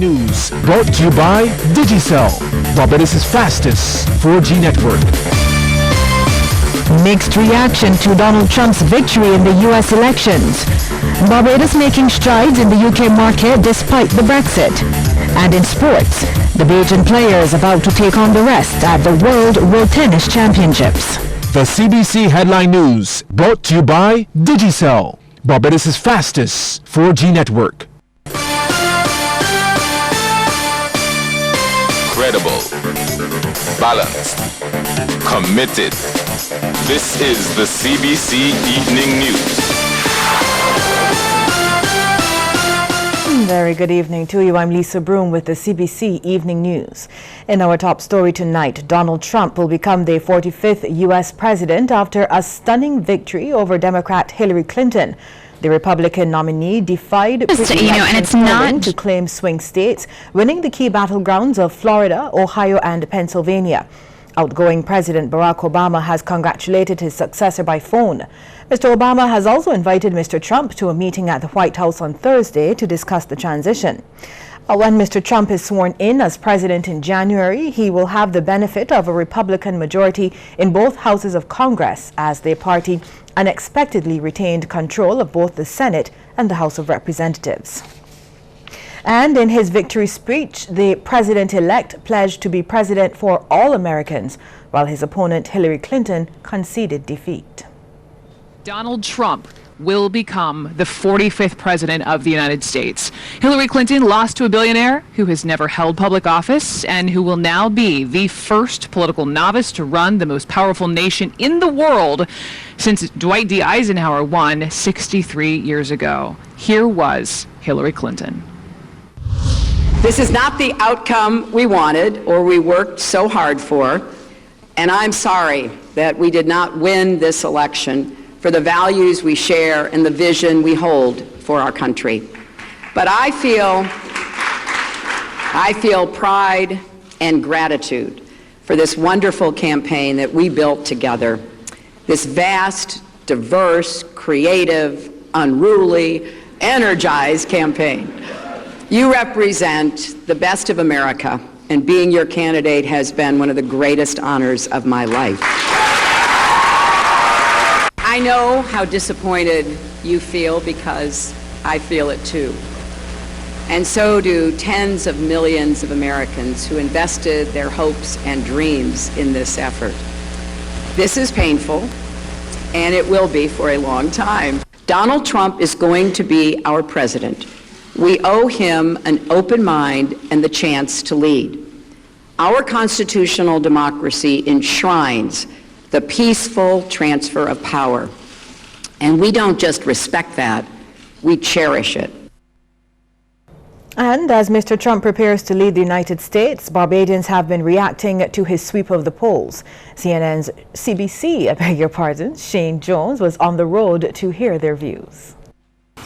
News brought to you by Digicel, Barbados' fastest 4G network. Mixed reaction to Donald Trump's victory in the U.S. elections. Barbados making strides in the UK market despite the Brexit. And in sports, the Bajan players about to take on the rest at the World Tennis Championships. The CBC Headline News brought to you by Digicel, Barbados' fastest 4G network. Credible, balanced, committed. This is the CBC Evening News. Very good evening to you. I'm Lisa Broom with the CBC Evening News. In our top story tonight, Donald Trump will become the 45th U.S. president after a stunning victory over Democrat Hillary Clinton. The Republican nominee defied to claim swing states, winning the key battlegrounds of Florida, Ohio, and Pennsylvania. Outgoing President Barack Obama has congratulated his successor by phone. Mr. Obama has also invited Mr. Trump to a meeting at the White House on Thursday to discuss the transition. When Mr. Trump is sworn in as president in January, he will have the benefit of a Republican majority in both houses of Congress as their party unexpectedly retained control of both the Senate and the House of Representatives. And in his victory speech, the president-elect pledged to be president for all Americans, while his opponent Hillary Clinton conceded defeat. Donald Trump will become the 45th president of the United States. Hillary Clinton lost to a billionaire who has never held public office and who will now be the first political novice to run the most powerful nation in the world since Dwight D. Eisenhower won 63 years ago. Here was Hillary Clinton. This is not the outcome we wanted or we worked so hard for, and I'm sorry that we did not win this election for the values we share and the vision we hold for our country. But I feel pride and gratitude for this wonderful campaign that we built together. This vast, diverse, creative, unruly, energized campaign. You represent the best of America, and being your candidate has been one of the greatest honors of my life. I know how disappointed you feel because I feel it too. And so do tens of millions of Americans who invested their hopes and dreams in this effort. This is painful, and it will be for a long time. Donald Trump is going to be our president. We owe him an open mind and the chance to lead. Our constitutional democracy enshrines the peaceful transfer of power. And we don't just respect that, we cherish it. And as Mr. Trump prepares to lead the United States, Barbadians have been reacting to his sweep of the polls. CNN's CBC, Shane Jones was on the road to hear their views.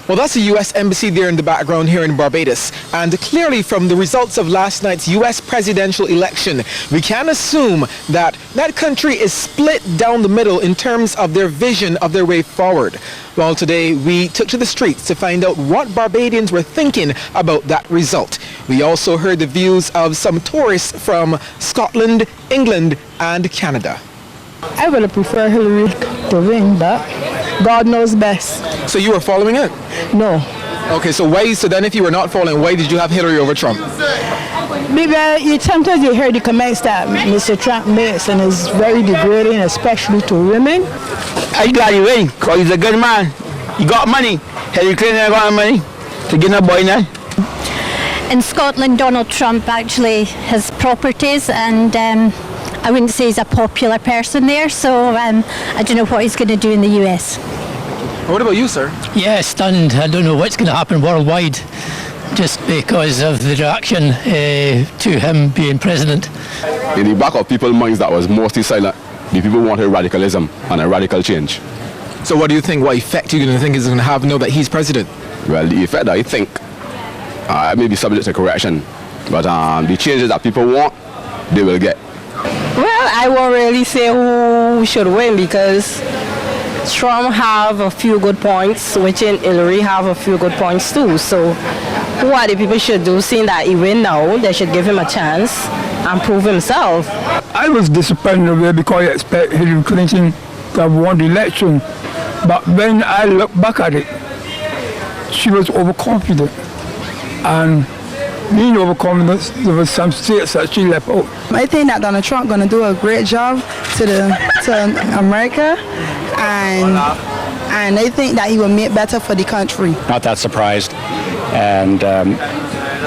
Well, that's the U.S. Embassy there in the background here in Barbados. And clearly from the results of last night's U.S. presidential election, we can assume that that country is split down the middle in terms of their vision of their way forward. Well, today we took to the streets to find out what Barbadians were thinking about that result. We also heard the views of some tourists from Scotland, England, and Canada. I would have preferred Hillary to win, but God knows best. So you were following it? No. Okay, so then if you were not following, why did you have Hillary over Trump? Because sometimes you hear the comments that Mr. Trump makes, and it's very degrading, especially to women. I'm glad he win, because he's a good man. He got money. Hillary Clinton got money to get a boy now. In Scotland, Donald Trump actually has properties, and I wouldn't say he's a popular person there, so I don't know what he's going to do in the US. What about you, sir? Yeah, stunned. I don't know what's going to happen worldwide just because of the reaction to him being president. In the back of people's minds that was mostly silent, the people wanted radicalism and a radical change. So what do you think, what effect are you going to think is going to have now that he's president? Well, the effect I think may be subject to correction, but the changes that people want, they will get. Well, I won't really say who should win because Trump have a few good points, which in Hillary have a few good points too. So what the people should do, seeing that he win now, they should give him a chance and prove himself. I was disappointed because I expect Hillary Clinton to have won the election. But when I look back at it, she was overconfident. And being overconfident, there were some states that she left out. I think that Donald Trump going to do a great job to America, and I think that he will make better for the country. Not that surprised, and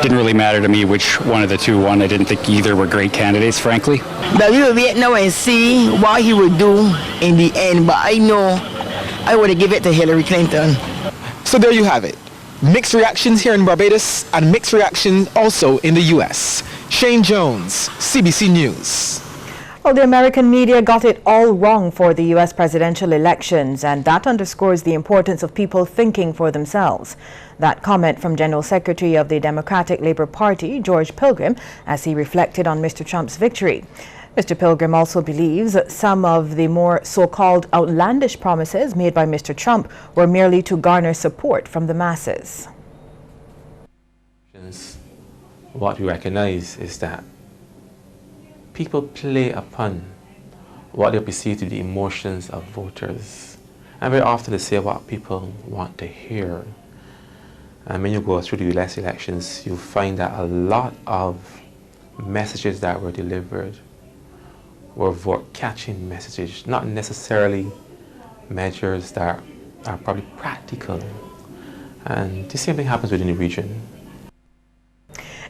didn't really matter to me which one of the two won. I didn't think either were great candidates, frankly. But we will wait now and see what he will do in the end, but I know I would have given it to Hillary Clinton. So there you have it. Mixed reactions here in Barbados and mixed reactions also in the U.S. Shane Jones, CBC News. Well, the American media got it all wrong for the U.S. presidential elections, and that underscores the importance of people thinking for themselves. That comment from General Secretary of the Democratic Labour Party, George Pilgrim, as he reflected on Mr. Trump's victory. Mr. Pilgrim also believes some of the more so-called outlandish promises made by Mr. Trump were merely to garner support from the masses. What we recognize is that people play upon what they perceive to be the emotions of voters. And very often they say what people want to hear. And when you go through the US elections, you find that a lot of messages that were delivered were vote-catching messages, not necessarily measures that are probably practical. And the same thing happens within the region.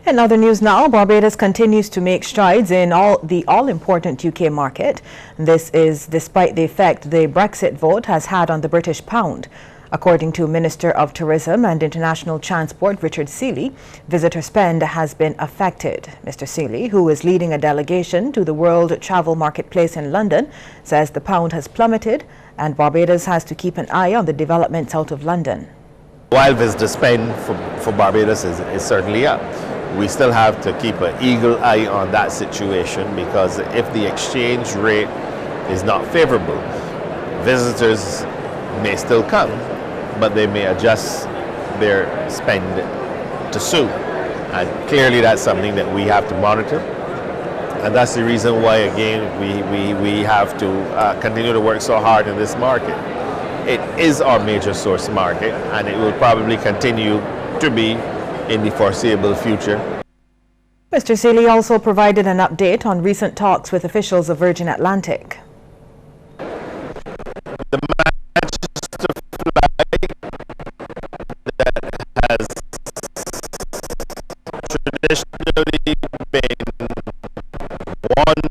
In other news now, Barbados continues to make strides in the all-important UK market. This is despite the effect the Brexit vote has had on the British pound. According to Minister of Tourism and International Transport Richard Seeley, visitor spend has been affected. Mr. Seeley, who is leading a delegation to the World Travel Marketplace in London, says the pound has plummeted and Barbados has to keep an eye on the developments out of London. While visitor spend for Barbados is certainly up, we still have to keep an eagle eye on that situation, because if the exchange rate is not favorable, visitors may still come, but they may adjust their spend to suit. And clearly that's something that we have to monitor. And that's the reason why, again, we have to continue to work so hard in this market. It is our major source market, and it will probably continue to be in the foreseeable future. Mr. Seeley also provided an update on recent talks with officials of Virgin Atlantic. The Manchester flight that has traditionally been one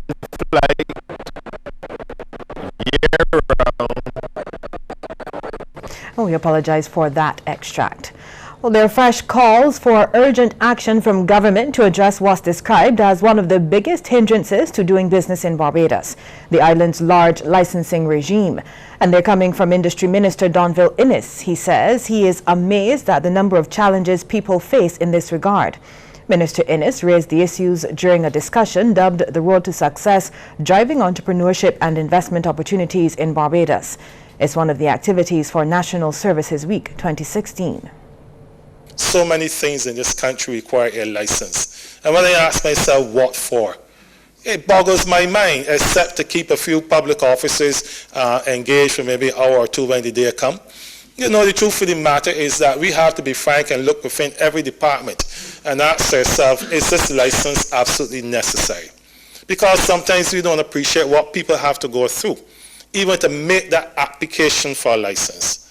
flight year-round. We apologize for that extract. Well, there are fresh calls for urgent action from government to address what's described as one of the biggest hindrances to doing business in Barbados, the island's large licensing regime. And they're coming from Industry Minister Donville Innes. He says he is amazed at the number of challenges people face in this regard. Minister Innes raised the issues during a discussion dubbed The Road to Success, Driving Entrepreneurship and Investment Opportunities in Barbados. It's one of the activities for National Services Week 2016. So many things in this country require a license. And when I ask myself, what for? It boggles my mind, except to keep a few public officers engaged for maybe an hour or two when the day come. You know, the truth of the matter is that we have to be frank and look within every department and ask ourselves, is this license absolutely necessary? Because sometimes we don't appreciate what people have to go through, even to make that application for a license.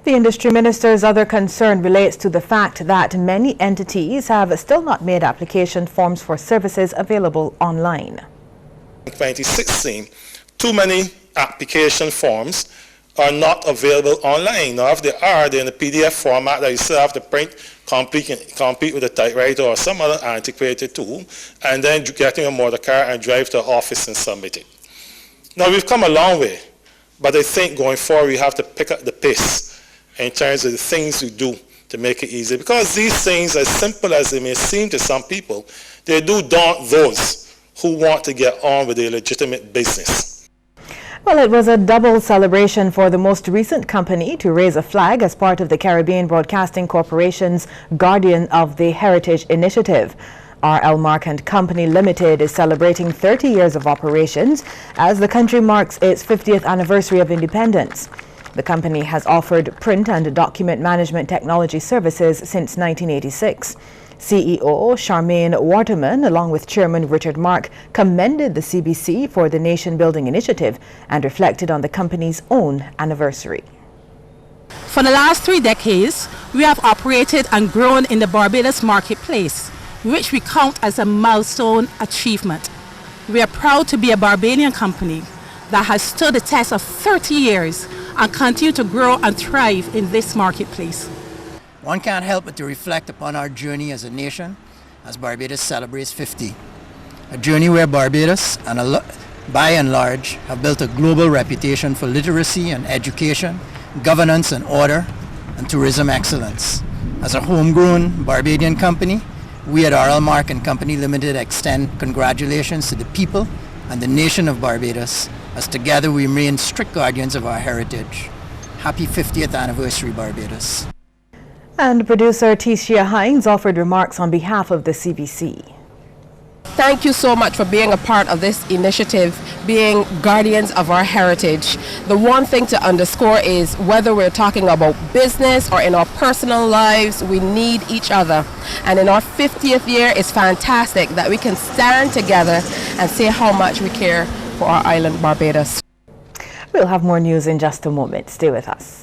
The industry minister's other concern relates to the fact that many entities have still not made application forms for services available online. In 2016, too many application forms are not available online. Now, if they are, they're in a PDF format that you still have to print, complete with a typewriter or some other antiquated tool, and then get in a motor car and drive to the office and submit it. Now, we've come a long way, but I think going forward we have to pick up the pace in terms of the things we do to make it easier. Because these things, as simple as they may seem to some people, they do daunt those who want to get on with their legitimate business. Well, it was a double celebration for the most recent company to raise a flag as part of the Caribbean Broadcasting Corporation's Guardian of the Heritage initiative. R.L. Mark & Company Limited is celebrating 30 years of operations as the country marks its 50th anniversary of independence. The company has offered print and document management technology services since 1986. CEO Charmaine Waterman, along with Chairman Richard Mark, commended the CBC for the nation-building initiative and reflected on the company's own anniversary. For the last 3 decades, we have operated and grown in the Barbados marketplace, which we count as a milestone achievement. We are proud to be a Barbadian company that has stood the test of 30 years and continue to grow and thrive in this marketplace. One can't help but to reflect upon our journey as a nation as Barbados celebrates 50. A journey where Barbados, by and large, have built a global reputation for literacy and education, governance and order, and tourism excellence. As a homegrown Barbadian company, we at R.L. Mark & Company Limited extend congratulations to the people and the nation of Barbados, as together we remain strict guardians of our heritage. Happy 50th anniversary, Barbados. And producer Tisha Hines offered remarks on behalf of the CBC. Thank you so much for being a part of this initiative, being guardians of our heritage. The one thing to underscore is whether we're talking about business or in our personal lives, we need each other. And in our 50th year, it's fantastic that we can stand together and say how much we care for our island, Barbados. We'll have more news in just a moment. Stay with us.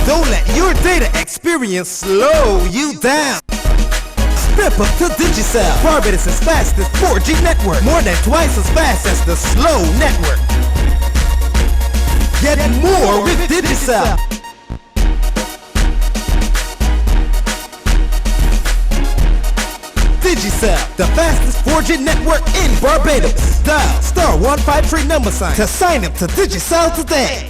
Don't let your data experience slow you down. Step up to Digicel, Barbados' fastest 4G network. More than twice as fast as the slow network. Get more with Digicel. Digicel, the fastest 4G network in Barbados. Dial *153# to sign up to Digicel today.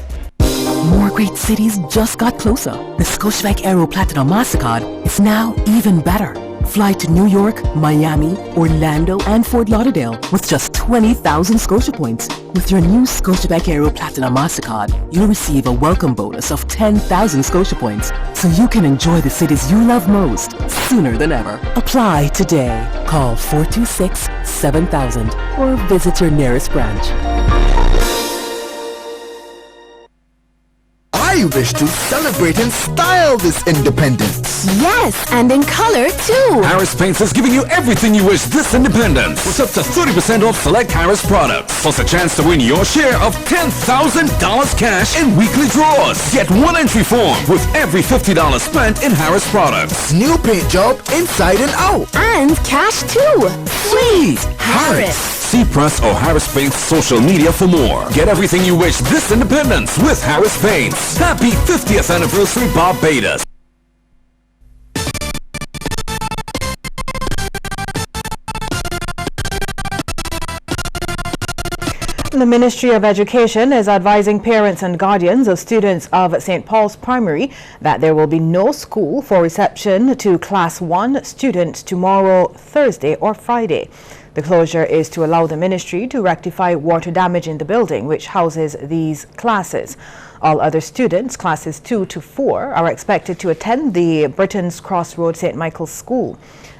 More great cities just got closer. The Scotiabank Aero Platinum MasterCard is now even better. Fly to New York, Miami, Orlando, and Fort Lauderdale with just 20,000 Scotia points. With your new Scotiabank Aero Platinum MasterCard, you'll receive a welcome bonus of 10,000 Scotia points, so you can enjoy the cities you love most sooner than ever. Apply today. Call 426-7000 or visit your nearest branch. I wish to celebrate in style this independence. Yes, and in color too. Harris Paints is giving you everything you wish this independence with up to 30% off select Harris products. Plus a chance to win your share of $10,000 cash in weekly draws. Get one entry form with every $50 spent in Harris products. New paint job inside and out. And cash too. Sweet! Harris! See Press or Harris Paints social media for more. Get everything you wish this independence with Harris Paints. Happy 50th anniversary, Barbados. The Ministry of Education is advising parents and guardians of students of St. Paul's Primary that there will be no school for reception to Class 1 students tomorrow, Thursday or Friday. The closure is to allow the ministry to rectify water damage in the building which houses these classes. All other students, classes 2 to 4, are expected to attend the Britain's Crossroad St. Michael's School.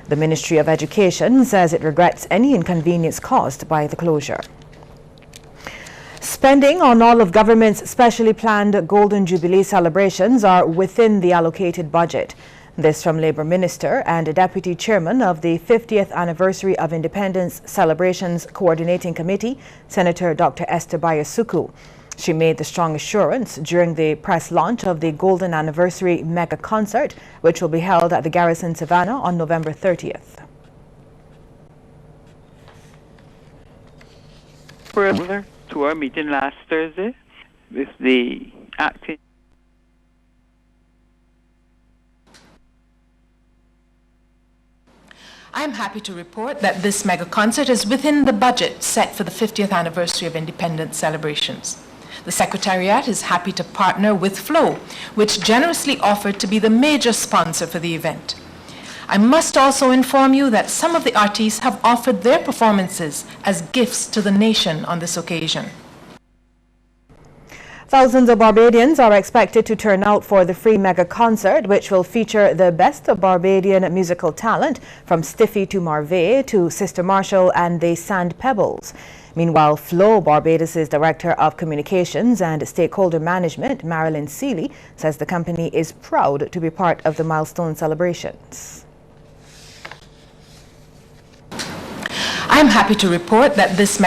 The Ministry of Education says it regrets any inconvenience caused by the closure. Spending on all of government's specially planned Golden Jubilee celebrations are within the allocated budget. This from Labour Minister and Deputy Chairman of the 50th Anniversary of Independence Celebrations Coordinating Committee, Senator Dr. Esther Bayasuku. She made the strong assurance during the press launch of the Golden Anniversary Mega Concert, which will be held at the Garrison Savannah on November 30th. Further to our meeting last Thursday with the acting I am happy to report that this mega concert is within the budget set for the 50th anniversary of independence celebrations. The Secretariat is happy to partner with Flow, which generously offered to be the major sponsor for the event. I must also inform you that some of the artists have offered their performances as gifts to the nation on this occasion. Thousands of Barbadians are expected to turn out for the free mega concert, which will feature the best of Barbadian musical talent, from Stiffy to Marvey to Sister Marshall and the Sand Pebbles. Meanwhile, Flow, Barbados' Director of Communications and Stakeholder Management, Marilyn Seeley, says the company is proud to be part of the milestone celebrations. I'm happy to report that this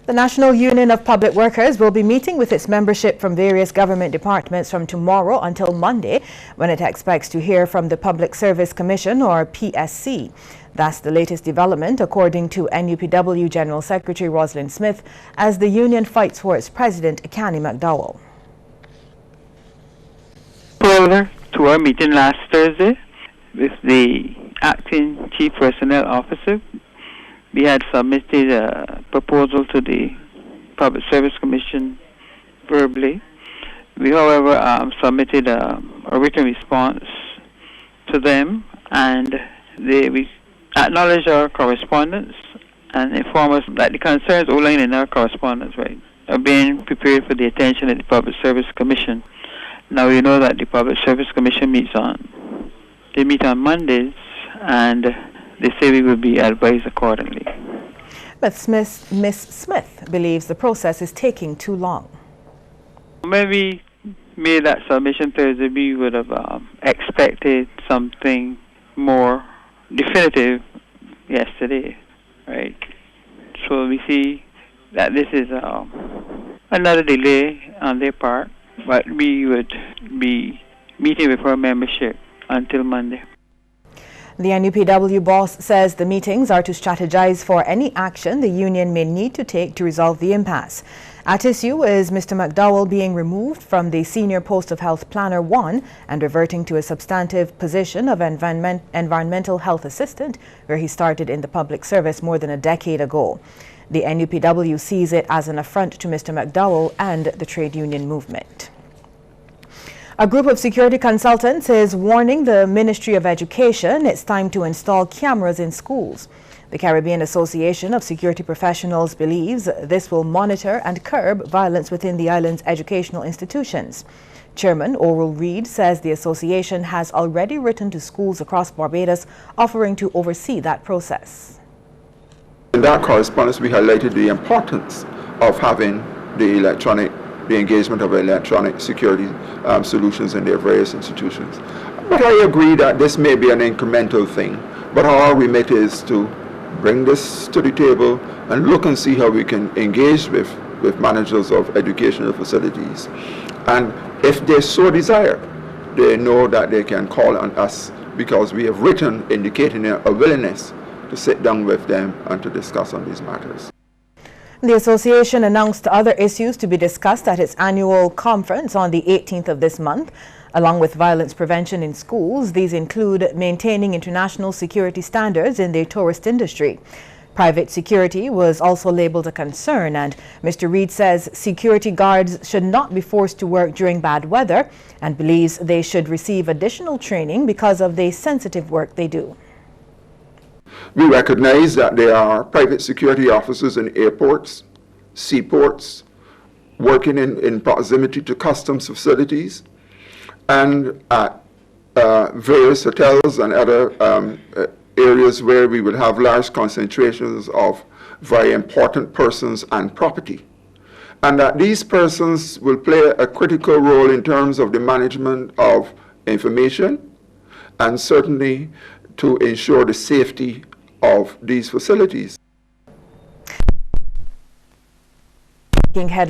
The National Union of Public Workers will be meeting with its membership from various government departments from tomorrow until Monday, when it expects to hear from the Public Service Commission, or PSC. That's the latest development, according to NUPW General Secretary Rosalind Smith, as the union fights for its president, Canny McDowell. Prior to our meeting last Thursday with the acting chief personnel officer, we had submitted a proposal to the Public Service Commission verbally. We, however, submitted a written response to them, and we acknowledged our correspondence and informed us that the concerns outlined in our correspondence, are being prepared for the attention of the Public Service Commission. Now, we know that the Public Service Commission meet on Mondays, and they say we will be advised accordingly. But Miss Smith believes the process is taking too long. When we made that submission Thursday, we would have expected something more definitive yesterday, right? So we see that this is another delay on their part, but we would be meeting with our membership until Monday. The NUPW boss says the meetings are to strategize for any action the union may need to take to resolve the impasse. At issue is Mr. McDowell being removed from the senior post of Health Planner 1 and reverting to a substantive position of environmental health assistant, where he started in the public service more than a decade ago. The NUPW sees it as an affront to Mr. McDowell and the trade union movement. A group of security consultants is warning the Ministry of Education it's time to install cameras in schools. The Caribbean Association of Security Professionals believes this will monitor and curb violence within the island's educational institutions. Chairman Oral Reid says the association has already written to schools across Barbados offering to oversee that process. In that correspondence, we highlighted the importance of having the engagement of electronic security solutions in their various institutions. But I agree that this may be an incremental thing, but our remit is to bring this to the table and look and see how we can engage with managers of educational facilities. And if they so desire, they know that they can call on us, because we have written indicating a willingness to sit down with them and to discuss on these matters. The association announced other issues to be discussed at its annual conference on the 18th of this month. Along with violence prevention in schools, these include maintaining international security standards in the tourist industry. Private security was also labeled a concern, and Mr. Reid says security guards should not be forced to work during bad weather and believes they should receive additional training because of the sensitive work they do. We recognize that there are private security officers in airports, seaports, working in proximity to customs facilities, and at various hotels and other areas where we will have large concentrations of very important persons and property. And that these persons will play a critical role in terms of the management of information, and certainly to ensure the safety of these facilities. Headline